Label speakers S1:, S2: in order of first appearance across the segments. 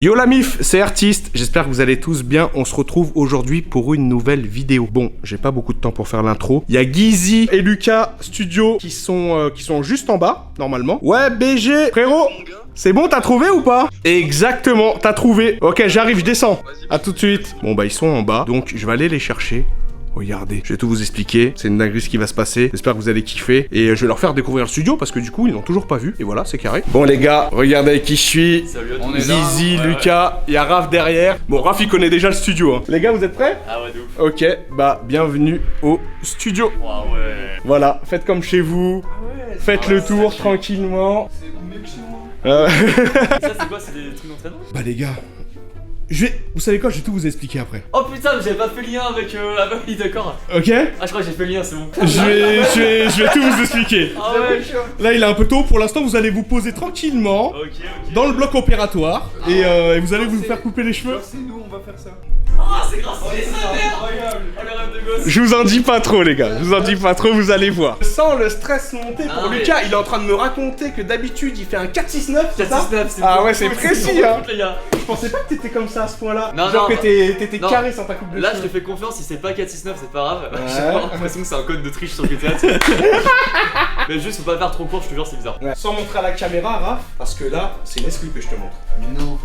S1: Yo la mif, c'est Artiste, j'espère que vous allez tous bien, on se retrouve aujourd'hui pour une nouvelle vidéo. Bon, j'ai pas beaucoup de temps pour faire l'intro. Il y a Guizy et Lucas Studio qui sont juste en bas, normalement. Ouais, BG, frérot, c'est bon, t'as trouvé ou pas? Exactement, t'as trouvé. Ok, j'arrive, je descends. À tout de suite. Bon bah ils sont en bas, donc je vais aller les chercher. Regardez, je vais tout vous expliquer, c'est une dinguerie ce qui va se passer, j'espère que vous allez kiffer. Et je vais leur faire découvrir le studio parce que du coup ils n'ont toujours pas vu, et voilà, c'est carré. Bon les gars, regardez avec qui je suis.
S2: Salut à tous.
S1: Zizi, Lucas, il y a Raph derrière. Bon, Raph il connaît déjà le studio hein. Les gars, vous êtes prêts?
S2: Ah ouais, de ouf.
S1: Ok, bah bienvenue au studio.
S2: Ah ouais.
S1: Voilà, faites comme chez vous, faites le tour tranquillement.
S2: C'est mieux que chez moi. Ça c'est quoi? C'est des trucs d'entraînement?
S1: Bah les gars, vous savez quoi, je vais tout vous expliquer après.
S2: Oh putain, mais j'avais pas fait le lien avec ah bah oui, d'accord.
S1: Ok?
S2: Ah, je crois que j'ai fait le lien, c'est bon.
S1: Je vais tout vous expliquer.
S2: Ah ouais.
S1: Là il est un peu tôt, pour l'instant vous allez vous poser tranquillement
S2: Ok.
S1: dans le bloc opératoire et vous allez vous faire couper les cheveux.
S3: C'est nous, on va faire ça.
S2: Ah, c'est grâce à ça, merde. Oh le rêve de gosse.
S1: Je vous en dis pas trop les gars, je vous en dis pas trop, vous allez voir. Sans le stress monter pour
S2: Non, mais-
S1: Lucas, il est en train de me raconter que d'habitude il fait un 4-6-9, c'est ça?
S2: 4-6-9, c'est
S1: Ah
S2: bon.
S1: ouais, c'est précis hein.
S2: Les gars.
S1: Je pensais pas que t'étais comme ça à ce point-là.
S2: Non,
S1: Genre
S2: non,
S1: que t'étais
S2: non.
S1: carré sans ta coupe de
S2: Là, je
S1: cheveux.
S2: te fais confiance, si c'est pas 4-6-9, c'est pas grave.
S1: Ouais.
S2: J'ai vraiment l'impression que c'est un code de triche sur GTA. tu sais. Mais juste, faut pas le faire trop court, je te jure, c'est bizarre.
S1: Ouais. Sans montrer à la caméra, Raph, parce que là, c'est une exclue que je te montre.
S3: Mais non.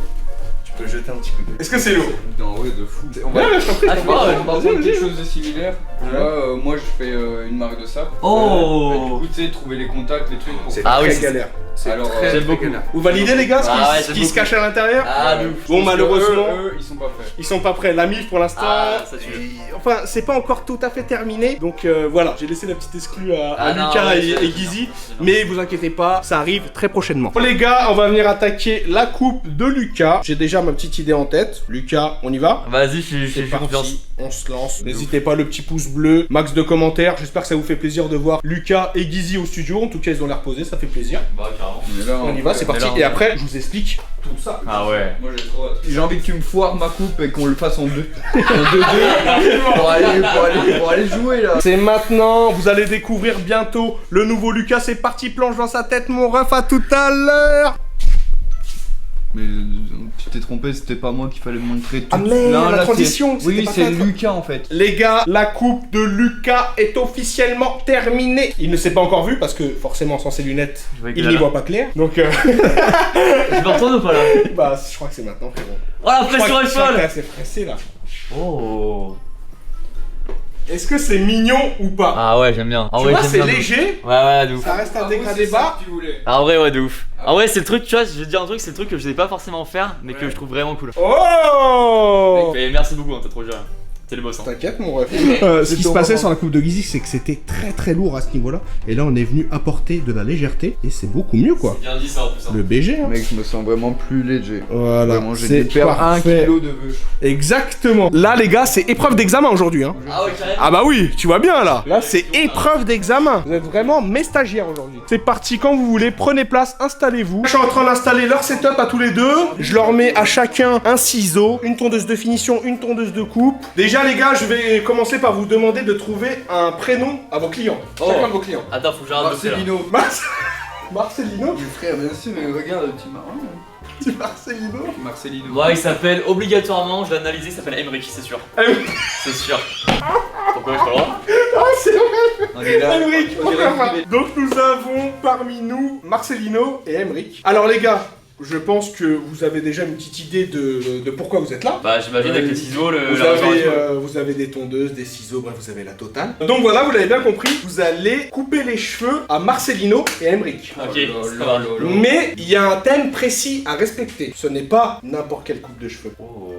S1: Tu peux jeter un petit coup d'œil. Est-ce que c'est lourd?
S3: Non, ouais, de fou. On
S1: Ouais,
S3: va
S1: ouais, je t'en prie.
S2: Ah,
S1: je
S2: je
S1: t'en
S2: vois,
S1: prie.
S2: ouais,
S3: on va
S1: Vas-y,
S3: prendre
S1: vas-y.
S3: quelque chose de similaire. Tu
S1: Ouais.
S3: vois, moi je fais une marque de sable.
S2: Oh.
S3: Du coup, tu sais, trouver les contacts, les trucs pour.
S2: Ah oui,
S1: très
S2: c'est-
S1: galère. C'est
S3: Alors,
S1: très,
S2: j'aime
S1: très
S2: beaucoup.
S1: galère. Vous validez les gars ce qui,
S2: Ah ouais,
S1: ce
S2: j'aime
S1: qui se
S2: beaucoup.
S1: cache à l'intérieur?
S2: Ah, de ouf.
S1: Bon,
S3: Parce que
S1: malheureusement,
S3: eux, ils sont pas prêts.
S1: ils sont pas prêts. La mif pour l'instant,
S2: Ah, ça tue.
S1: enfin c'est pas encore tout à fait terminé. Donc voilà, j'ai laissé la petite exclue à
S2: Ah non,
S1: Lucas
S2: ouais,
S1: et
S2: c'est-
S1: Guizy.
S2: c'est
S1: Mais vous inquiétez pas, ça arrive très prochainement. Bon les gars, on va venir attaquer la coupe de Lucas. J'ai déjà ma petite idée en tête. Lucas, on y va?
S2: Vas-y, je
S1: C'est
S2: fais
S1: parti,
S2: confiance.
S1: on se lance. N'hésitez pas le petit pouce bleu, max de commentaires. J'espère que ça vous fait plaisir de voir Lucas et Guizy au studio. En tout cas, ils ont l'air posés, ça fait plaisir.
S2: Bah, carrément.
S3: On est là.
S1: On y va, c'est parti.
S2: là, on
S1: Et
S2: est-
S1: après, je vous explique tout ça.
S2: Ah ouais.
S3: Moi j'ai trop hâte. J'ai envie que tu me foires ma coupe et qu'on le fasse en deux. En 2-2. pour aller jouer là.
S1: C'est maintenant, vous allez découvrir bientôt le nouveau Lucas. C'est parti, planche dans sa tête, mon ref, à tout à l'heure.
S3: Mais tu t'es trompé, c'était pas moi qu'il fallait montrer tout.
S1: Ah, merde,
S3: Non,
S1: la
S3: là,
S1: transition,
S3: c'est- Oui,
S1: c'était pas
S3: c'est
S1: ça.
S3: Lucas en fait.
S1: Les gars, la coupe de Lucas est officiellement terminée. Il ne s'est pas encore vu parce que forcément sans ses lunettes,
S2: Je vois que
S1: il
S2: là,
S1: n'y
S2: là.
S1: voit pas clair. Donc
S2: Je me retourne ou pas là?
S1: bah je crois que c'est maintenant frérot.
S2: Oh la
S1: Je crois
S2: pression
S1: que-
S2: est
S1: je crois que
S2: folle!
S1: t'es assez pressé là.
S2: Oh.
S1: Est-ce que c'est mignon ou pas?
S2: Ah ouais, j'aime bien. Ah
S1: Tu
S2: ouais,
S1: vois,
S2: j'aime
S1: c'est
S2: bien. de ouf.
S1: léger,
S2: Ouais, ouais, de ouf.
S1: ça reste un
S3: Ah, moi,
S1: dégradé
S3: c'est ça
S1: bas.
S3: que tu voulais.
S2: Ah ouais, ouais, de ouf. Ah ouais, c'est le truc, tu vois, je vais te dire un truc, c'est le truc que je sais pas forcément faire, mais que je trouve vraiment cool.
S1: Oh!
S2: Et merci beaucoup, hein, t'as trop géré. T'es le boss, hein.
S1: T'inquiète mon ref. Ce
S3: C'est
S1: qui se
S3: ton
S1: passait
S3: moment.
S1: sur la coupe de Guizy, c'est que c'était très très lourd à ce niveau-là. Et là, on est venu apporter de la légèreté et c'est beaucoup mieux quoi.
S2: C'est bien dit ça en plus. Hein.
S1: Le BG. Hein.
S3: Mec, je me sens vraiment plus léger.
S1: Voilà,
S3: Vraiment, j'ai
S1: c'est
S3: dû perdre 1
S1: parfait.
S3: kilo de vœux.
S1: Exactement. Là, les gars, c'est épreuve d'examen aujourd'hui. Hein.
S2: Ah ouais, carrément.
S1: Ah bah oui, tu vois bien là. Là, c'est épreuve d'examen. Vous êtes vraiment mes stagiaires aujourd'hui. C'est parti quand vous voulez. Prenez place, installez-vous. Je suis en train d'installer leur setup à tous les deux. Je leur mets à chacun un ciseau, une tondeuse de finition, une tondeuse de coupe. Déjà, les gars, je vais commencer par vous demander de trouver un prénom à vos clients.
S2: Oh.
S1: Chacun de vos clients.
S2: Attends, faut que j'arrête de faire.
S3: Marcelino.
S1: Marcelino.
S3: Mon frère, bien sûr, mais regarde, tu m'as.
S1: Tu Marcelino.
S3: Marcelino.
S2: Moi, il s'appelle obligatoirement, je l'ai analysé, il s'appelle Emmerich, c'est sûr. C'est sûr. Pourquoi j'ai pas le droit?
S1: Ah, c'est vrai.
S3: On est là.
S1: Emric,
S3: on dirait
S1: pourquoi
S3: une
S1: pas.
S3: privée.
S1: Donc nous avons parmi nous Marcelino et Emric. Alors les gars, je pense que vous avez déjà une petite idée de pourquoi vous êtes là.
S2: Bah, j'imagine avec les ciseaux,
S1: Vous
S2: la restauration.
S1: vous avez des tondeuses, des ciseaux, bref, vous avez la totale. Donc voilà, vous l'avez bien compris, vous allez couper les cheveux à Marcelino et Emric.
S2: Ok,
S3: Oh
S2: ça
S3: là
S2: va.
S3: là là.
S1: Mais il y a un thème précis à respecter. Ce n'est pas n'importe quelle coupe de cheveux.
S2: Oh.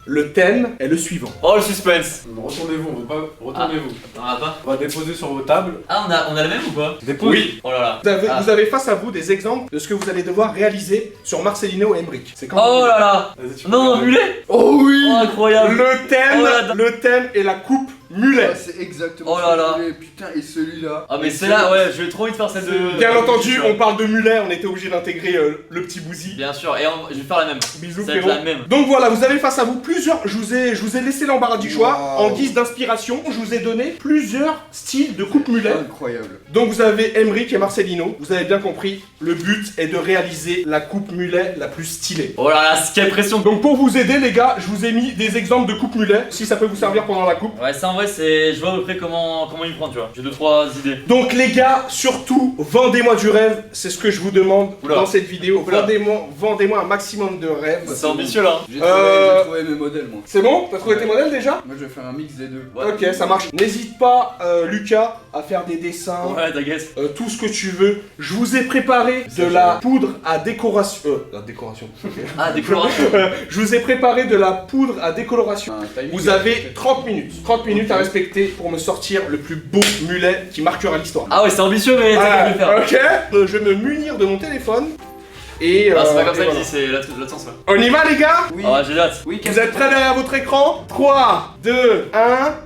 S1: Le thème est le suivant.
S2: Oh, le suspense.
S4: Retournez-vous, retournez-vous.
S2: T'en as pas?
S4: On va déposer sur vos tables.
S2: Ah, on a la même ou pas?
S4: Dépose.
S1: Oui.
S2: Oh là là.
S1: Vous avez face à vous des exemples de ce que vous allez devoir réaliser sur Marcelino et Emric. C'est quand
S2: Oh là là.
S4: Vas-y, tu peux
S2: Non,
S4: regarder.
S2: mulet.
S3: Oh oui.
S2: Oh, incroyable.
S1: Le thème,
S2: Oh là là.
S1: le thème est la coupe mulet.
S3: Ah, c'est exactement
S2: Oh
S3: ce
S2: là
S3: que
S2: là.
S3: je voulais. Putain, et celui-là.
S2: Ah mais c'est là, ouais, j'ai trop envie de faire celle de...
S1: Bien entendu, on parle de mulet, on était obligé d'intégrer le petit Bouzy.
S2: Bien sûr, et je vais faire la même.
S1: Bisous
S2: Ça va être
S1: frérot.
S2: la même.
S1: Donc voilà, vous avez face à vous plusieurs. Je vous ai laissé l'embarras du choix.
S3: Wow.
S1: En guise d'inspiration, je vous ai donné plusieurs styles de coupe mulet.
S3: Incroyable.
S1: Donc vous avez Emric et Marcelino. Vous avez bien compris, le but est de réaliser la coupe mulet la plus stylée.
S2: Oh là là, quelle pression.
S1: Donc pour vous aider les gars, je vous ai mis des exemples de coupe mulet, si ça peut vous servir pendant la coupe.
S2: Ouais, ça en vrai, c'est... Je vois à peu près comment il prend, tu vois. J'ai 2-3 idées.
S1: Donc les gars, surtout, vendez-moi du rêve, c'est ce que je vous demande
S2: Oula.
S1: dans cette vidéo.
S2: Oula.
S1: Vendez-moi un maximum de rêves.
S2: C'est ambitieux là.
S3: J'ai trouvé mes modèles, moi.
S1: C'est bon? T'as trouvé tes modèles déjà?
S3: Moi, je vais faire un mix des deux.
S2: Ouais.
S1: Ok, ça marche. N'hésite pas, Lucas, à faire des dessins,
S2: Ouais, t'inquiète.
S1: tout ce que tu veux. Je vous ai préparé de la poudre à décoration. La décoration.
S2: Ah, décoloration.
S1: Je vous ai préparé de la poudre à décoloration.
S3: Un timing.
S1: Vous avez 30 minutes. 30 minutes à respecter pour me sortir le plus beau mulet qui marquera l'histoire.
S2: Ah ouais, c'est ambitieux, mais t'inquiète de le faire.
S1: Ok. Je vais me munir de mon téléphone. Et.
S2: Ah, c'est pas comme ça
S1: et
S2: qu'il
S1: voilà.
S2: dit, c'est l'autre sens, ouais.
S1: On y va, les gars?
S3: Oui.
S2: Ah ouais, j'ai hâte.
S3: Oui,
S1: Vous êtes prêts derrière votre écran? 3, 2, 1,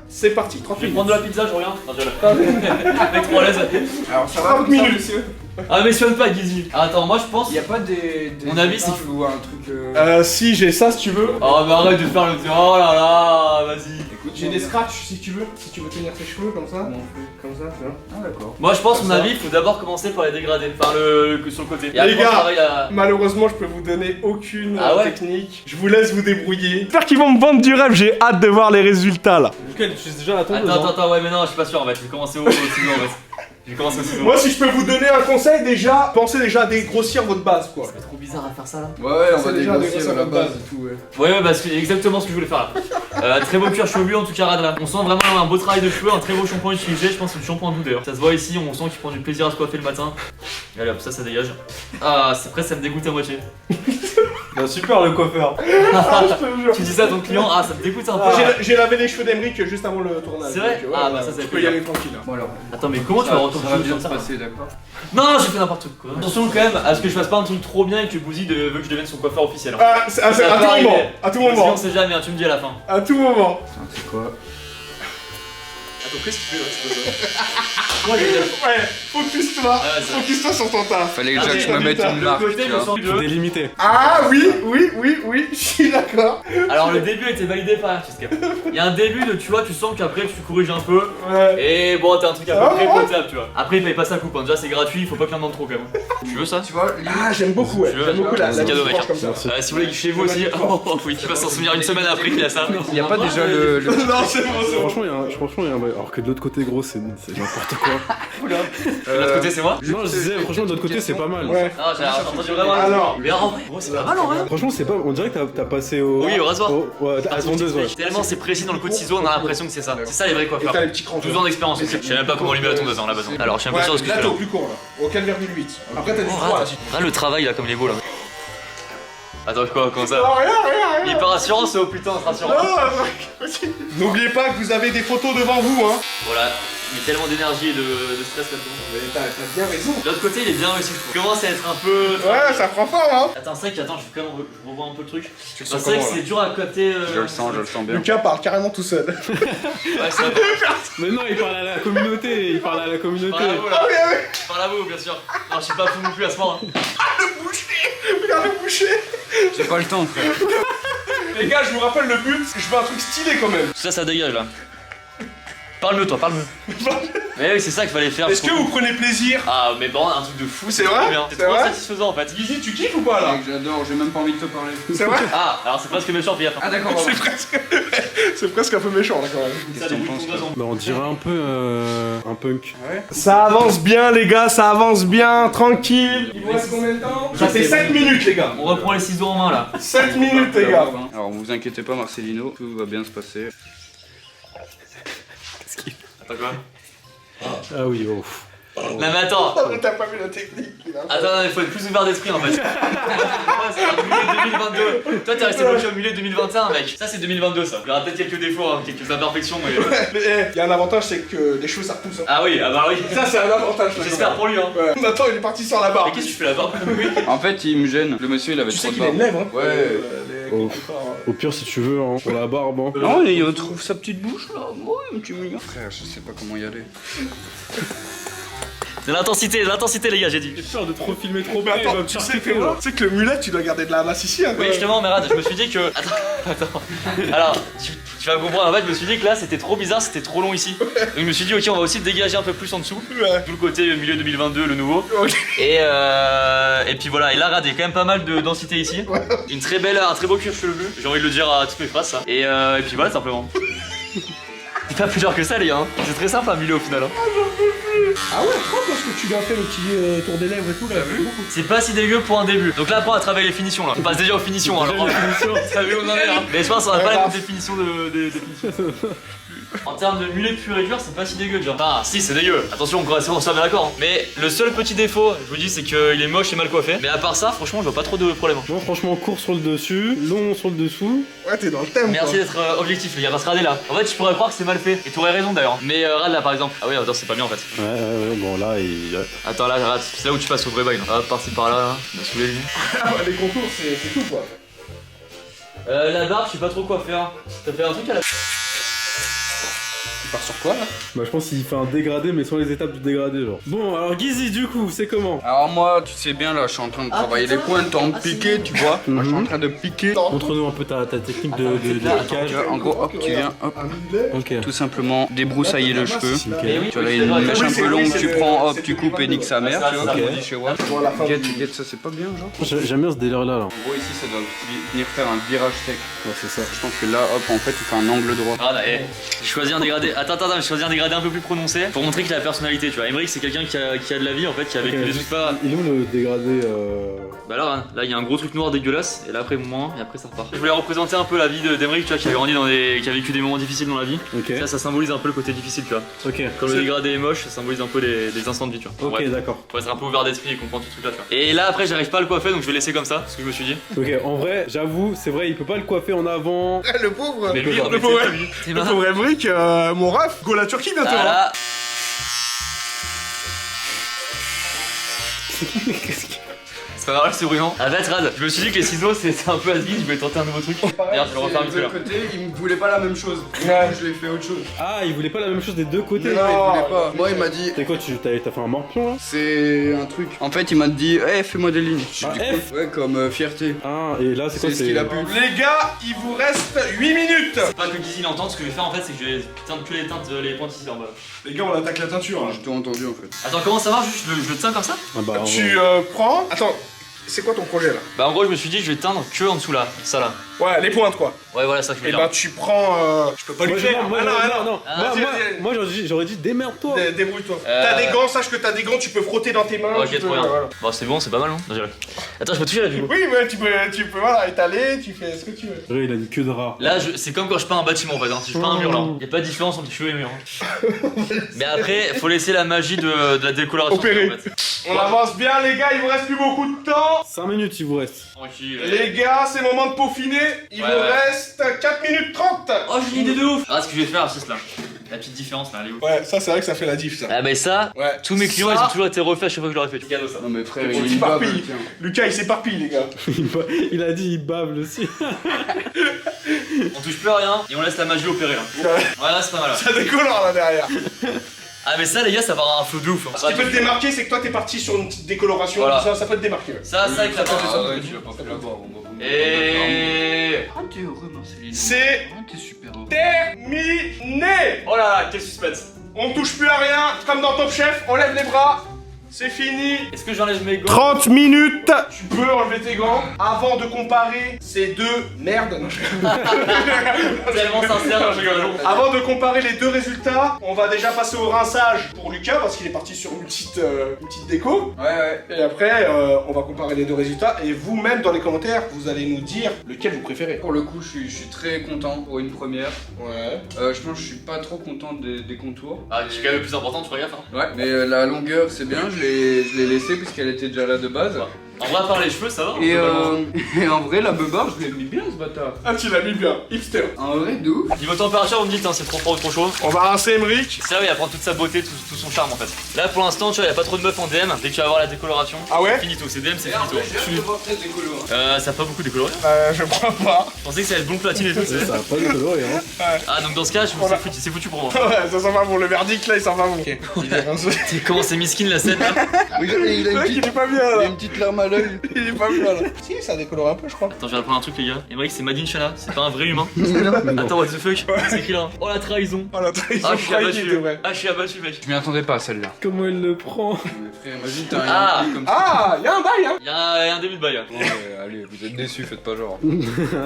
S1: c'est parti. 30
S2: Je vais
S1: minutes.
S2: prendre de la pizza, je reviens. Non, je Mec, trop à l'aise.
S3: Alors, ça
S1: 30
S3: va,
S1: minutes.
S3: monsieur.
S2: Ah, mais sonne pas, Gizy. Ah, attends, moi je pense.
S3: Il y a pas des
S2: Mon avis, c'est
S3: étages ou un truc.
S1: Si, j'ai ça si tu veux.
S2: Oh, mais arrête de faire le. Oh là là, vas-y.
S3: Écoute,
S1: J'ai des scratchs si tu veux. Si tu veux tenir tes cheveux comme ça.
S3: Mon flux.
S1: Comme ça, tu vois.
S3: Ah, d'accord.
S2: Moi je pense,
S1: Comme
S2: mon
S1: ça.
S2: avis, il faut d'abord commencer par les dégrader. Enfin, sur le côté. Et
S1: Les
S2: après, on
S1: gars.
S2: travaille à.
S1: Malheureusement, je peux vous donner aucune
S2: Ah ouais
S1: technique. Je vous laisse vous débrouiller. J'espère qu'ils vont me vendre du rêve. J'ai hâte de voir les résultats là.
S4: Lucas, tu sais déjà la tondeuse.
S2: Attends, ouais, mais non, je suis pas sûr en fait. Je vais commencer au ciseau en fait. Je vais commencer au ciseau.
S1: Moi, si je peux vous donner un conseil, déjà, pensez déjà à dégrossir votre base quoi.
S2: C'est trop bizarre à faire ça là.
S3: Ouais, on
S1: C'est
S3: va
S1: déjà
S3: dégrossir
S1: dégrossir
S3: la
S1: la
S3: base
S1: base.
S3: et tout, ouais.
S2: Ouais, bah c'est exactement ce que je voulais faire là. Très beau cuir chevelu en tout cas, Rad là. On sent vraiment un beau travail de cheveux, un très beau shampoing utilisé. Je pense que c'est du shampoing doux d'ailleurs. Ça se voit ici, on sent qu'il prend du plaisir à se coiffer le matin. Et allez hop, ça dégage. Ah, c'est presque, ça me dégoûte à moitié.
S4: Bah, super le coiffeur.
S1: Ah, je te jure.
S2: Tu dis ça à ton client, ah, ça me dégoûte un peu.
S1: J'ai lavé les cheveux d'Emeric juste avant le tournage.
S2: C'est vrai
S1: donc, ouais,
S2: Ah, bah,
S1: ouais,
S2: ça, ça
S1: tu
S2: fait
S1: peux y
S2: plaisir.
S1: aller tranquille. Hein.
S3: Bon, alors.
S2: Attends, mais comment tu vas retourner
S3: Ça va bien
S2: comme
S3: se
S2: ça
S3: passer, d'accord.
S2: Non, j'ai fait n'importe quoi. Attention quand même à ce que je fasse pas un truc trop bien et que Bouzy veut que je devienne son coiffeur officiel. Hein.
S1: Ah, à
S2: Ça
S1: tout
S2: peut arriver.
S1: moment. À tout
S2: Vas-y,
S1: moment.
S2: on sait jamais, hein, tu me dis à la fin.
S1: À tout moment.
S3: Putain, c'est quoi?
S2: Attends, qu'est-ce que tu fais là?
S1: Ouais, focus-toi.
S2: Ah ouais, c'est vrai.
S1: Focus-toi sur ton taf.
S3: Fallait que
S2: Ah,
S3: je me mette une
S2: De
S3: marque.
S2: côté,
S3: tu
S2: me
S3: vois.
S2: sens mieux.
S4: Délimité.
S1: Ah oui, je suis d'accord.
S2: Alors le début était validé par Artisca. Il y a un début de tu vois, tu sens qu'après tu corriges un peu.
S1: Ouais.
S2: Et bon, t'as un truc à
S1: Ah,
S2: peu près
S1: ouais.
S2: potable, tu vois. Après, il paye pas sa coupe, hein. Déjà c'est gratuit, il faut pas qu'il en demande trop quand même. Tu veux ça?
S3: Tu vois,
S1: Ah, j'aime beaucoup, ouais.
S2: Tu veux,
S1: J'aime beaucoup la
S2: c'est cadeau,
S1: petite
S2: mec.
S1: branche comme ça.
S2: Si vous voulez chez vous aussi, oh oui, tu vas s'en souvenir une semaine après qu'il y a ça.
S3: il y a pas déjà le.
S1: Non, c'est bon, c'est bon.
S4: Franchement, il y a un bail. Alors que de l'autre côté, gros, c'est n'importe quoi.
S2: De l'autre côté, c'est moi?
S4: Non, je disais, franchement, de l'autre côté, c'est pas mal.
S1: Ouais.
S2: Non, j'ai entendu vraiment.
S1: Alors.
S2: Mais en vrai, gros, c'est pas mal en vrai.
S4: Franchement, c'est pas. On dirait que t'as passé au.
S2: Oui, au rasoir.
S4: Ouais, à la tondeuse, ouais.
S2: Tellement c'est précis dans le coup de ciseau, on a l'impression que c'est ça. C'est ça les vrais
S1: Et
S2: coiffeurs.
S1: t'as les petits crans.
S2: 12 ans d'expérience aussi. Je sais même pas comment on lui met la tondeuse hein, la base. Alors, je suis un peu
S1: Ouais,
S2: sûr de ce que je
S1: là
S2: fais
S1: t'es
S2: là.
S1: au plus court là. Au 4,8. Après t'as du 3 là.
S2: Regarde le travail là, comme il est beau là. Attends, quoi, comment ça?
S1: Non, rien.
S2: Il est pas rassurant ce haut putain, c'est rassurant.
S1: N'oubliez pas que vous avez des photos devant vous, hein.
S2: Voilà, il y a tellement d'énergie et de stress là-dedans.
S1: Mais t'as bien raison.
S2: De l'autre côté, il est bien réussi, je trouve. Il commence à être un peu.
S1: Ouais, ça prend forme, hein.
S2: Attends, c'est vrai qu'attends, je revois un peu le truc.
S1: Tu le
S2: C'est
S1: sens
S2: vrai que
S1: comment,
S2: c'est dur à capter.
S3: Je le sens bien.
S1: Lucas parle carrément tout seul.
S2: Ouais, c'est vrai.
S4: Mais non, il parle à la communauté. Il parle à la communauté.
S2: Par là-haut là. Par là-haut, bien sûr. Non, je suis pas fou non plus à ce point. Hein.
S1: Regarde le boucher.
S3: J'ai pas le temps, frère.
S1: Les gars, je vous rappelle le but. Je veux un truc stylé quand même.
S2: Ça dégage là. Parle-le, toi, parle-le. Mais oui, c'est ça qu'il fallait faire.
S1: Est-ce que vous prenez plaisir?
S2: Ah, mais bon, un truc de fou,
S1: C'est
S2: trop
S1: vrai
S2: bien. C'est
S1: C'est
S2: trop
S1: vrai
S2: satisfaisant en fait.
S1: Gizy, tu kiffes ou pas là?
S3: Mec, j'adore, j'ai même pas envie de te parler.
S1: C'est vrai?
S2: Ah, alors c'est presque méchant, Pierre.
S3: Ah, d'accord,
S1: C'est presque... C'est presque un peu méchant là quand même.
S2: Ça dégoûte ton gazon.
S4: Bah, on dirait un peu un punk.
S1: Ça avance bien les gars, ça avance bien, tranquille. Il vous reste combien de temps? Ça fait 7 minutes les gars.
S2: On reprend les ciseaux en main là.
S1: 7 minutes les gars.
S3: Alors, vous inquiétez pas, Marcelino, tout va bien se passer.
S2: Attends quoi?
S4: Ah oui, oh.
S2: Non mais attends.
S1: T'as pas vu la technique là.
S2: Attends, il faut être plus ouvert d'esprit en fait. Ouais, c'est un milieu 2022. Toi t'es resté bloqué au milieu 2021 mec. Ça c'est 2022 ça. Il y aura peut-être quelques défauts, hein, quelques imperfections mais...
S1: Mais il y a un avantage, c'est que les cheveux ça repousse. Hein.
S2: Ah oui, ah bah oui.
S1: Ça c'est un avantage. là,
S2: J'espère
S1: quand
S2: pour lui hein.
S1: même. Ouais. Attends, il est parti sans la barbe.
S2: Mais qu'est-ce que tu fais là-bas?
S3: En fait, il me gêne. Le monsieur, il avait
S1: Tu
S3: trop
S1: sais
S3: de
S1: qu'il a une
S3: barbe.
S1: lèvre hein.
S3: Ouais.
S4: Au pire, si tu veux, hein, pour la barbe. Hein.
S3: Non, il retrouve sa petite bouche là. Moi, un petit mignon. Frère, je sais pas comment y aller.
S2: De l'intensité les gars, j'ai dit.
S4: J'ai peur de trop filmer trop
S1: Mais attends, tu sais que le mulet, tu dois garder de la masse ici. Hein,
S2: Oui, justement, mais Rad, je me suis dit que. Attends. Alors, tu vas comprendre. En fait, je me suis dit que là, c'était trop bizarre, c'était trop long ici. Donc, je me suis dit, ok, on va aussi dégager un peu plus en dessous.
S1: Ouais.
S2: Tout le côté milieu 2022, le nouveau.
S1: Ok.
S2: Et puis voilà. Et là, Rad, il y a quand même pas mal de densité ici.
S1: Ouais.
S2: Un très beau cuir chevelu. J'ai envie de le dire à toutes mes phrases, ça. Et puis voilà, simplement. C'est pas plus dur que ça, les gars. Hein. C'est très simple à mulet au final. Hein.
S1: Ah ouais, je crois parce que tu lui as fait le petit tour des lèvres et tout là.
S2: C'est pas si dégueu pour un début. Donc là, après, on va travailler les finitions là. On passe déjà aux finitions. Alors, ça vu où on en est. Hein. Mais je pense qu'on a pas la même définition des finitions. En termes de mulet pur et dur, c'est pas si dégueu déjà. Enfin, si, c'est dégueu. Attention, on soit bien d'accord. Hein. Mais le seul petit défaut, je vous dis, c'est qu'il est moche et mal coiffé. Mais à part ça, franchement, je vois pas trop de problème.
S4: Moi, franchement, court sur le dessus, long sur le dessous.
S1: Ouais, t'es dans le thème.
S2: Merci d'être objectif, les gars. Parce que regardez là. En fait, tu pourrais croire que c'est mal fait. Et t'aurais raison d'ailleurs. Mais Rad là, par exemple. Ah oui, attends, c'est pas bien en fait.
S4: Ouais, bon, là, il.
S2: Attends, là, Rad, c'est là où tu passes au vrai bail. Hop, par-ci par-là. Là. On a saoulé lui.
S1: Les contours, c'est tout quoi.
S2: La barbe, je sais pas trop quoi faire. T'as fait un truc à la.
S1: Tu pars sur quoi là?
S4: Bah, je pense qu'il fait un dégradé, mais sans les étapes du dégradé, genre. Bon, alors, Guizy, du coup, c'est comment?
S3: Alors moi, tu sais bien là, je suis en train de travailler les pointes en piqué, tu vois. Moi, je suis en train de piquer.
S4: Montre-nous un peu ta technique de piquage.
S3: En gros, hop, tu viens, hop,
S4: Ok.
S3: tout simplement débroussailler le cheveu.
S4: Ok.
S3: Tu vois là, il y a une mèche un peu longue, tu prends, hop, tu coupes et nique sa mère, tu vois,
S2: Ok.
S3: comme on dit chez Watt.
S1: Bon, à la fin.
S3: Get, ça c'est pas bien, genre.
S4: J'aime bien ce délire là.
S3: En gros, ici, ça doit venir faire un virage sec.
S4: Ouais, c'est ça.
S3: Je pense que là, hop, en fait, tu fais un angle droit.
S2: Ah, j'ai choisi un dégradé. Attends, j'ai choisi un dégradé un peu plus prononcé pour montrer qu'il a la personnalité. Tu vois, Emmerich, c'est quelqu'un qui a de la vie en fait, qui a vécu des trucs pas.
S4: Il est où le dégradé
S2: Bah là, il y a un gros truc noir dégueulasse, et là après moins, et après ça repart. Je voulais représenter un peu la vie d'Emmerich, tu vois, qui a grandi qui a vécu des moments difficiles dans la vie.
S4: Ok.
S2: Ça symbolise un peu le côté difficile, tu vois.
S4: Ok.
S2: Comme le dégradé est moche, ça symbolise un peu les instants de vie, tu vois.
S4: Ok,
S2: Bref.
S4: d'accord.
S2: Faut être un peu ouvert d'esprit et comprendre tout ce truc là, tu vois. Et là après, j'arrive pas à le coiffer, donc je vais laisser comme ça, ce que je me suis dit.
S4: Ok, en vrai, j'avoue, c'est vrai, il peut pas le coiffer en avant.
S1: Le pauvre.
S2: Mais lui,
S1: le
S2: en fait,
S1: pauvre.
S2: c'est
S1: Le
S2: marrant.
S1: pauvre Emmerich, mon raf, go la Turquie bientôt. Hein.
S2: Voilà. C'est pas grave, c'est bruyant. En fait, Rad, je me suis dit que les ciseaux c'était un peu has-been, je voulais tenter un nouveau truc. D'ailleurs, je vais le refaire vite fait là.
S3: côté, il me voulait pas la même chose.
S1: Ouais.
S3: Je lui ai fait autre chose.
S4: Ah, il voulait pas la même chose des deux côtés.
S3: Non, il voulait pas. Moi, il m'a dit,
S4: T'as quoi, t'as fait un morpion là?
S3: c'est un truc. En fait, il m'a dit, fais-moi des lignes. Je
S4: Ah,
S3: dis,
S4: F.
S3: Ouais, comme fierté.
S4: Ah, et là, c'est quoi?
S3: C'est ce qu'il a pu.
S1: Les gars, il vous reste 8 minutes.
S2: C'est pas que Guizy l'entende, ce que je vais faire en fait, c'est que je vais teindre que les pointes ici en bas.
S1: Les gars, on attaque la teinture.
S3: J'ai tout entendu en fait.
S2: Attends, comment ça marche? Juste, je le teins comme ça?
S4: Ah bah,
S1: Tu prends. Attends, c'est quoi ton projet là?
S2: Bah en gros, je me suis dit, je vais teindre que en dessous là, ça là.
S1: Ouais, les pointes quoi.
S2: Ouais, voilà, ça que je veux
S1: Et
S2: dire.
S1: ben tu prends. Je peux pas lui
S4: Moi,
S1: faire.
S4: non,
S1: Ah,
S4: non.
S2: Ah,
S4: Moi, j'aurais dit démerde-toi.
S1: Débrouille-toi. T'as des gants, sache que t'as des gants, tu peux frotter dans tes mains.
S2: Ok,
S1: tu peux,
S2: trop bien.
S1: voilà.
S2: Bon, c'est bon, c'est pas mal, non? Non, j'ai rien. Attends, je peux toucher là du coup.
S1: Oui, mais tu peux voilà, étaler, tu fais ce que tu veux.
S4: Il a dit que de rare.
S2: Là, c'est comme quand je peins un bâtiment en fait, hein. Si je peins un mur là. Y'a pas de différence entre les cheveux et les murs. Hein. Mais après, faut laisser la magie de la décoloration.
S1: Opérer.
S2: En fait.
S1: On avance bien, les gars, il vous reste plus beaucoup de temps.
S4: 5 minutes, il vous reste.
S2: Tranquille.
S1: Les gars, c'est le moment de peaufiner. Il
S2: Ouais,
S1: vous
S2: ouais.
S1: reste 4 minutes 30.
S2: Oh, j'ai une idée de ouf! Ah, ce que je vais faire, c'est là. La petite différence là, elle est où?
S1: Ouais, ça c'est vrai que ça fait la diff ça.
S2: Ah, bah ça,
S1: Ouais.
S2: tous mes clients
S1: Ça-
S2: ils ont toujours été refaits à chaque fois que je leur ai fait. Tu cadeau ça.
S3: Non, mais frère,
S1: On
S3: il
S1: s'éparpille.
S3: bave, tiens.
S1: Lucas il s'éparpille les gars.
S4: Il a dit il bave aussi.
S2: On touche plus à rien et on laisse la magie opérer là. Voilà, c'est pas mal. Là.
S1: Ça décolore là derrière.
S2: Ah, mais ça, les gars, ça va avoir un flow de ouf. Hein.
S1: Ce qui peut te démarquer, c'est que toi t'es parti sur une petite décoloration,
S2: Voilà.
S1: ça peut te démarquer. Ouais.
S2: Ça, avec la porte et
S3: Ah
S2: ça.
S3: ouais, tu vas pas fait la voir.
S2: Et.
S3: Ah, t'es heureux, Marceline.
S1: C'est
S3: Ah, t'es super heureux.
S1: terminé.
S2: Oh là là, quel suspense!
S1: On touche plus à rien, comme dans Top Chef, on lève les bras. C'est fini.
S2: Est-ce que j'enlève mes gants?
S1: 30 minutes. Tu peux enlever tes gants avant de comparer ces deux merdes. Non, je-
S2: Tellement sincère,
S1: Non, je rigole. Avant de comparer les deux résultats, on va déjà passer au rinçage pour Lucas parce qu'il est parti sur une petite déco.
S3: Ouais, ouais.
S1: Et après, on va comparer les deux résultats. Et vous-même, dans les commentaires, vous allez nous dire lequel vous préférez.
S3: Pour le coup, je suis très content pour une première.
S1: Ouais.
S3: Je pense que je suis pas trop content des contours.
S2: Ah, qui est quand même le plus important, tu regardes, hein?
S3: Ouais, mais la longueur, c'est bien, je l'ai laissée puisqu'elle était déjà là de base.
S2: Ouais. En vrai, à part les cheveux, ça va.
S3: Et,
S2: globalement.
S3: et en vrai, la beubare, je l'ai mis bien ce bâtard.
S1: Ah, tu l'as mis bien, hipster.
S3: En vrai, de ouf.
S2: Niveau température, vous me dites, hein, c'est trop froid ou trop chaud.
S1: On va rincer Emric.
S2: C'est là où il va prendre toute sa beauté, tout son charme en fait. Là pour l'instant, tu vois, il y a pas trop de meufs en DM. Dès que tu vas avoir la décoloration,
S1: Ah ouais?
S2: finito. C'est DM, c'est
S3: Et en vrai,
S2: finito.
S3: j'ai hâte de voir très décoloré.
S2: Ça a pas beaucoup décoloré.
S1: Je crois pas.
S2: Je pensais que ça allait être blond platine et tout.
S4: Ça va pas décoloré, hein.
S2: Ah, donc dans ce cas, c'est foutu pour moi.
S1: Ouais, ça sent pas bon. Le verdict là, il sent pas bon. Ok.
S2: Comment c'est miskin la scène là?
S3: Regarde, il a une
S1: Mec, il
S3: petite,
S1: est pas bien
S3: il a
S1: là.
S3: une petite larme à l'œil.
S1: Il est pas bien là. Si, ça décolore un peu, je crois.
S2: Attends, je vais apprendre un truc, les gars. Emmerich, c'est Madine Chala, c'est pas un vrai humain. Attends, what the fuck? C'est écrit là. Oh la trahison.
S1: Oh la trahison.
S2: Ah, je suis
S1: trahi,
S2: abattu.
S1: c'est vrai.
S2: Ah, je suis abattu, mec.
S3: Je m'y attendais pas à celle-là.
S4: Comment il le prend?
S3: Mais frère, imagine, t'as
S2: Ah.
S3: un comme ça.
S1: Ah, y'a un bail, hein.
S2: Il y a un début de bail.
S3: Ouais, allez, vous êtes déçus, faites pas genre.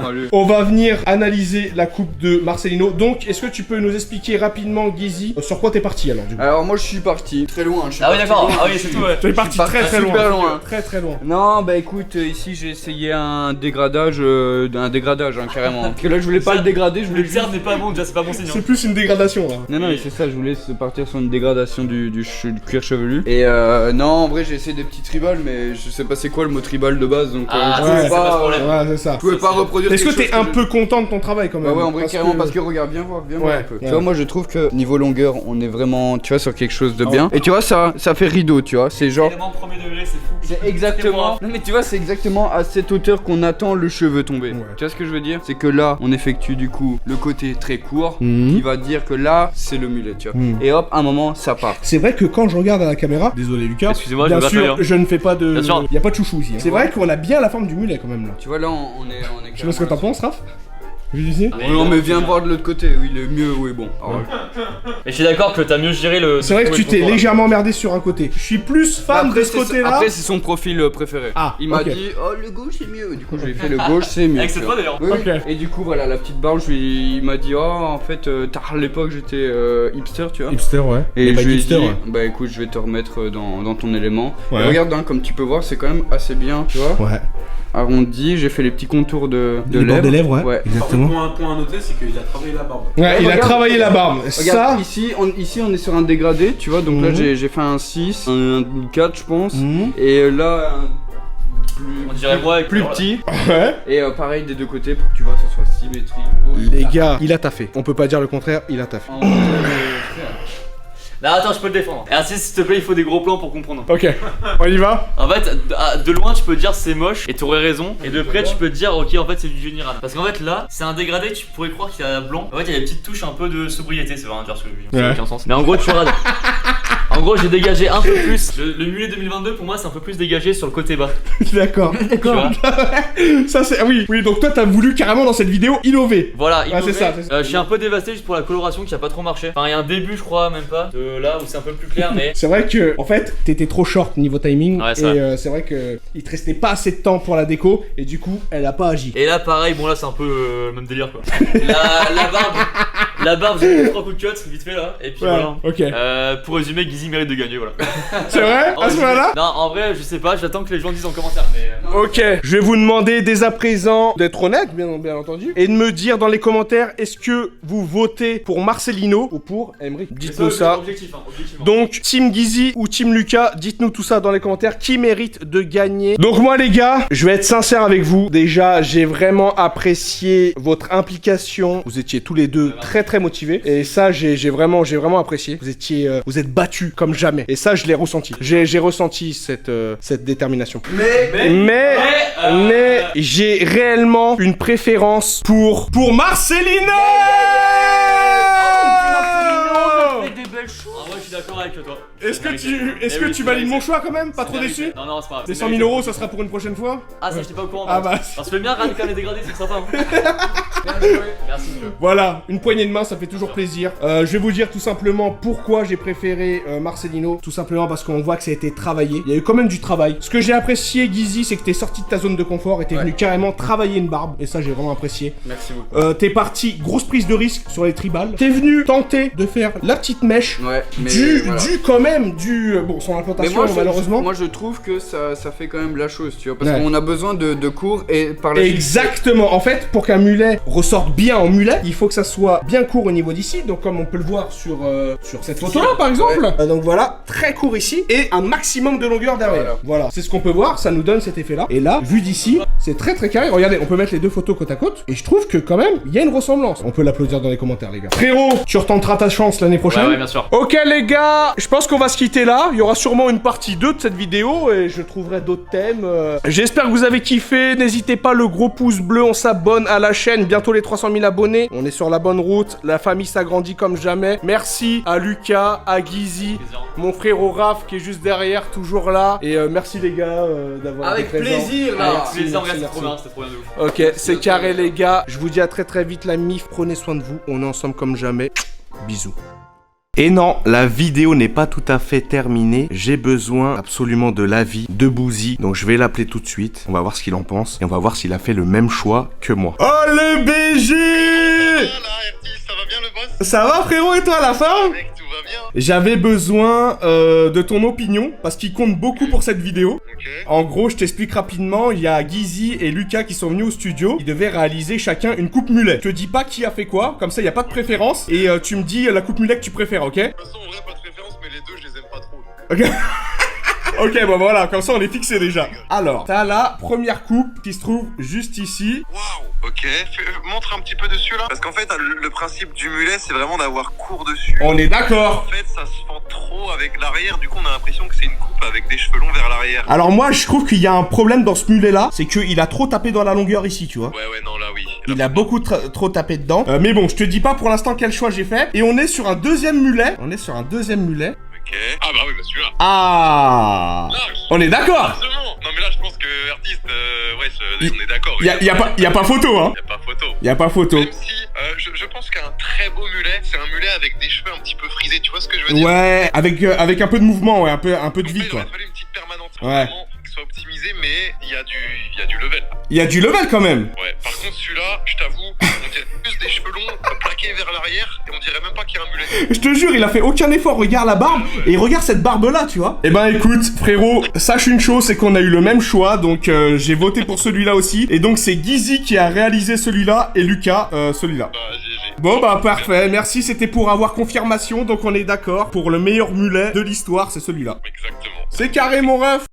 S3: Allez.
S1: On va venir analyser la coupe de Marcelino. Donc, est-ce que tu peux nous expliquer rapidement, Gizy, sur quoi t'es parti alors du coup?
S3: Alors moi je suis parti très loin. Je suis
S2: Ah oui,
S3: parti
S2: d'accord.
S3: loin.
S2: Ah oui, c'est tout, ouais.
S1: Tu es parti
S3: parti
S1: très très loin.
S3: super loin.
S1: Très très loin.
S3: Non bah écoute ici j'ai essayé un dégradage carrément. Parce que là je voulais pas le dégrader, je voulais
S2: Le bizarre n'est pas bon, déjà c'est pas bon signe.
S1: C'est plus une dégradation là.
S3: Non mais c'est ça, je voulais partir sur une dégradation du cuir chevelu. Et non en vrai j'ai essayé des petits tribals mais je sais pas c'est quoi le mot tribal de base donc
S2: Ah,
S3: je
S1: ouais,
S3: pouvais
S2: c'est pas ce problème.
S1: Ouais, c'est ça.
S3: je pouvais pas reproduire
S1: Est-ce que
S3: quelque
S1: t'es
S3: chose
S1: un peu content de ton travail quand même?
S3: Bah ouais en vrai carrément parce que regarde viens voir
S1: Ouais,
S3: un peu.
S1: ouais.
S3: Tu vois moi je trouve que niveau longueur on est vraiment tu vois sur quelque chose de
S1: Ah
S3: bien. Et tu vois ça fait rideau tu vois c'est genre
S2: Élément premier degré, c'est fou.
S3: c'est exactement. Non mais tu vois c'est exactement à cette hauteur qu'on attend le cheveu tomber.
S1: Ouais.
S3: Tu vois ce que je veux dire? C'est que là on effectue du coup le côté très court
S1: Mhm.
S3: qui va dire que là c'est le mulet tu vois.
S1: Mhm.
S3: Et hop un moment ça part.
S1: C'est vrai que quand je regarde à la caméra, désolé Lucas,
S2: Excusez-moi, je
S1: bien
S2: vais pas
S1: sûr,
S2: faire.
S1: je ne fais pas de.
S2: Bien sûr.
S1: Y a pas de chouchou ici. hein. C'est vrai qu'on a bien la forme du mulet quand même là.
S3: Tu vois là on est
S1: Je sais pas ce que t'en penses, Raph? Vu d'ici?
S3: Oh non mais viens voir de l'autre côté, oui le mieux oui bon. Alors,
S2: Et je suis d'accord que t'as mieux géré le.
S1: C'est vrai que tu t'es légèrement emmerdé sur un côté. Je suis plus fan de ce côté-là.
S3: Après c'est son profil préféré.
S1: Ah,
S3: Il m'a
S1: ok.
S3: dit oh le gauche c'est mieux. Du coup j'ai fait le gauche c'est mieux.
S2: Avec
S3: tu
S2: cette
S3: vois.
S2: fois d'ailleurs.
S3: Oui, oui.
S1: Ok.
S3: Et du coup voilà la petite barbe il m'a dit oh en fait tard à l'époque j'étais hipster tu vois.
S1: Hipster, ouais.
S3: Et je lui ai dit,
S1: ouais.
S3: bah écoute, je vais te remettre dans ton élément.
S1: Ouais.
S3: Et regarde, hein, comme tu peux voir, c'est quand même assez bien, tu vois.
S1: Ouais.
S3: Arrondi, j'ai fait les petits contours de
S1: Les bords des lèvres, ouais.
S3: Ouais.
S1: Exactement.
S4: Un point à noter, c'est qu'il a travaillé la barbe.
S1: Ouais, il a
S3: regarde,
S1: travaillé la barbe.
S3: Regarde,
S1: Ça.
S3: ici on est sur un dégradé, tu vois. Donc là,
S1: Mhm.
S3: j'ai fait un 6, un 4, je pense.
S1: Mhm.
S3: Et là, un
S2: On dirait moi avec
S3: plus
S2: voilà.
S3: petit.
S1: Ouais.
S3: Et pareil des deux côtés pour que tu vois, ce soit symétrique.
S1: Les gars, il a taffé. On peut pas dire le contraire, il a taffé.
S3: En vrai, frère.
S2: Là, attends, je peux le défendre. Et ainsi, s'il te plaît, il faut des gros plans pour comprendre.
S1: Ok, on y va?
S2: En fait, de loin, tu peux dire c'est moche et t'aurais raison. Et de près, tu peux te dire ok, en fait, c'est du Géniran. Parce qu'en fait, là, c'est un dégradé, tu pourrais croire qu'il y a blanc. En fait, il y a des petites touches un peu de sobriété, c'est vraiment dire ce que je dis. Ça n'a
S1: Ouais.
S2: aucun sens. Mais en gros, tu regardes. En gros, j'ai dégagé un peu plus. Le mulet 2022, pour moi, c'est un peu plus dégagé sur le côté bas.
S1: D'accord.
S2: Tu vois?
S1: Ça c'est. Ah oui, oui, donc toi t'as voulu carrément dans cette vidéo innover.
S2: Voilà,
S1: Ouais, c'est ça, c'est ça.
S2: Je suis un peu dévasté juste pour la coloration qui a pas trop marché. Enfin, il y a un début, je crois, même pas. De là où c'est un peu plus clair, mais.
S1: C'est vrai que, en fait, t'étais trop short niveau timing.
S2: Ouais, c'est
S1: et
S2: vrai.
S1: c'est vrai que il te restait pas assez de temps pour la déco. Et du coup, elle a pas agi.
S2: Et là, pareil, bon, là, c'est un peu le même délire quoi. La barbe, j'ai fait 3 coups de cut, vite fait là. Et puis
S1: Ouais,
S2: voilà.
S1: ok.
S2: Pour résumer, Gizy mérite de gagner, voilà.
S1: C'est vrai?
S2: En
S1: À ce
S2: résumé-
S1: moment-là?
S2: Non, en vrai, je sais pas, j'attends que les gens disent en commentaire, mais.
S1: Ok, je vais vous demander dès à présent d'être honnête, bien entendu, et de me dire dans les commentaires est-ce que vous votez pour Marcelino ou pour Emric. Dites-nous ça.
S2: Objectivement.
S1: Donc, Team Gizy ou Team Lucas, dites-nous tout ça dans les commentaires. Qui mérite de gagner? Donc moi les gars, je vais être sincère avec vous. Déjà, j'ai vraiment apprécié votre implication. Vous étiez tous les deux très très motivés. Et ça, j'ai vraiment apprécié. Vous êtes battus comme jamais. Et ça, je l'ai ressenti. J'ai ressenti cette détermination. Mais j'ai réellement une préférence pour Marcelino.
S2: Des belles choses. En vrai, je suis d'accord avec toi.
S1: Est-ce que tu valides mon choix quand même? Pas trop déçu?
S2: Non, non, c'est pas grave.
S1: Les 100 000 euros, ça sera pour une prochaine fois?
S2: Ah, ça, j'étais pas au courant.
S1: Ah bah.
S2: Parce que le mien, rien quand les dégradés, c'est sympa. Hein. Merci, monsieur.
S1: Voilà, une poignée de main, ça fait toujours plaisir. Je vais vous dire tout simplement pourquoi j'ai préféré Marcelino. Tout simplement parce qu'on voit que ça a été travaillé. Il y a eu quand même du travail. Ce que j'ai apprécié, Gizy, c'est que t'es sorti de ta zone de confort et t'es venu carrément travailler une barbe. Et ça, j'ai vraiment apprécié.
S3: Merci beaucoup.
S1: T'es parti, grosse prise de risque sur les tribales. T'es venu tenter de faire la petite mèche.
S3: Ouais, mais
S1: Du
S3: voilà.
S1: quand même même du... Bon, son
S3: Mais
S1: implantation, malheureusement.
S3: moi je trouve que ça fait quand même la chose, tu vois, parce
S1: Ouais.
S3: qu'on a besoin de cours et par la suite-
S1: Exactement. En fait, pour qu'un mulet ressorte bien en mulet, il faut que ça soit bien court au niveau d'ici. Donc, comme on peut le voir sur cette photo-là, par exemple. Donc voilà, très court ici et un maximum de longueur derrière. Voilà. C'est ce qu'on peut voir. Ça nous donne cet effet-là. Et là, vu d'ici, c'est très très carré. Regardez, on peut mettre les deux photos côte à côte. Et je trouve que quand même, il y a une ressemblance. On peut l'applaudir dans les commentaires, les gars. Frérot, tu retenteras ta chance l'année prochaine.
S2: Ouais, bien sûr.
S1: Ok les gars, je pense qu'on va se quitter là. Il y aura sûrement une partie 2 de cette vidéo et je trouverai d'autres thèmes. J'espère que vous avez kiffé. N'hésitez pas, le gros pouce bleu, on s'abonne à la chaîne. Bientôt les 300 000 abonnés. On est sur la bonne route. La famille s'agrandit comme jamais. Merci à Lucas, à Guizy,
S2: Plaisir.
S1: mon frère Raph qui est juste derrière, toujours là. Et merci les gars d'avoir été
S3: Avec
S1: présents.
S3: plaisir là.
S2: Avec plaisir,
S1: merci,
S2: regarde, c'était trop
S1: merci.
S2: bien, c'était trop bien de ouf.
S1: Ok, c'est carré les gars. Je vous dis à très très vite la mif. Prenez soin de vous. On est ensemble comme jamais. Bisous. Et non, la vidéo n'est pas tout à fait terminée. J'ai besoin absolument de l'avis de Bouzy. Donc je vais l'appeler tout de suite. On va voir ce qu'il en pense. Et on va voir s'il a fait le même choix que moi. Oh le BG!
S5: Ça va bien le boss?
S1: Ça va frérot et toi à la fin?
S5: Mec, tout va bien?
S1: J'avais besoin de ton opinion parce qu'il compte beaucoup pour cette vidéo.
S5: Ok.
S1: En gros, je t'explique rapidement, il y a Guizy et Lucas qui sont venus au studio. Ils devaient réaliser chacun une coupe mulet. Je te dis pas qui a fait quoi, comme ça il n'y a pas de préférence. Et tu me dis la coupe mulet que tu préfères, ok?
S5: De toute façon, en vrai, pas de préférence, mais les deux, je les aime pas trop.
S1: Ok. Ok, bon voilà, comme ça on est fixé déjà. Alors, t'as la première coupe qui se trouve juste ici.
S5: Waouh, ok. Montre un petit peu dessus là. Parce qu'en fait, le principe du mulet, c'est vraiment d'avoir court dessus.
S1: On est d'accord.
S5: En fait, ça se fend trop avec l'arrière. Du coup, on a l'impression que c'est une coupe avec des cheveux longs vers l'arrière.
S1: Alors moi, je trouve qu'il y a un problème dans ce mulet là, c'est qu'il a trop tapé dans la longueur ici, tu vois.
S5: Ouais, non, là, oui.
S1: Il a beaucoup trop tapé dedans. Mais bon, je te dis pas pour l'instant quel choix j'ai fait. Et on est sur un deuxième mulet.
S5: Ok. Ah bah oui, bah celui-là.
S1: Ah.
S5: Large.
S1: On est d'accord.
S5: Largement. Non, mais là, je pense que artiste, ouais, on est d'accord.
S1: Y a pas photo, hein.
S5: Y a pas photo.
S1: Y a pas photo.
S5: Même si, je pense qu'un très beau mulet, c'est un mulet avec des cheveux un petit peu frisés. Tu vois ce que je veux dire?
S1: Ouais, avec un peu de mouvement, ouais, un peu de vie,
S5: Il
S1: quoi.
S5: aurait fallu une petite permanente.
S1: Ouais.
S5: Vraiment, qui soit optimisée, mais il y a du level.
S1: Il y a du level quand même.
S5: Ouais. Par contre, celui-là, je t'avoue, on dirait plus des cheveux longs plaqués vers l'arrière et on dirait même pas qu'il y a un mulet.
S1: Je te jure, il a fait aucun effort. Regarde la barbe et regarde cette barbe là, tu vois. Eh ben écoute, frérot, sache une chose, c'est qu'on a eu le même choix, donc j'ai voté pour celui-là aussi. Et donc c'est Guizy qui a réalisé celui-là et Lucas celui-là.
S5: Bah, GG.
S1: Bon bah parfait, merci, c'était pour avoir confirmation, donc on est d'accord. Pour le meilleur mulet de l'histoire, c'est celui-là.
S5: Exactement.
S1: C'est carré mon ref.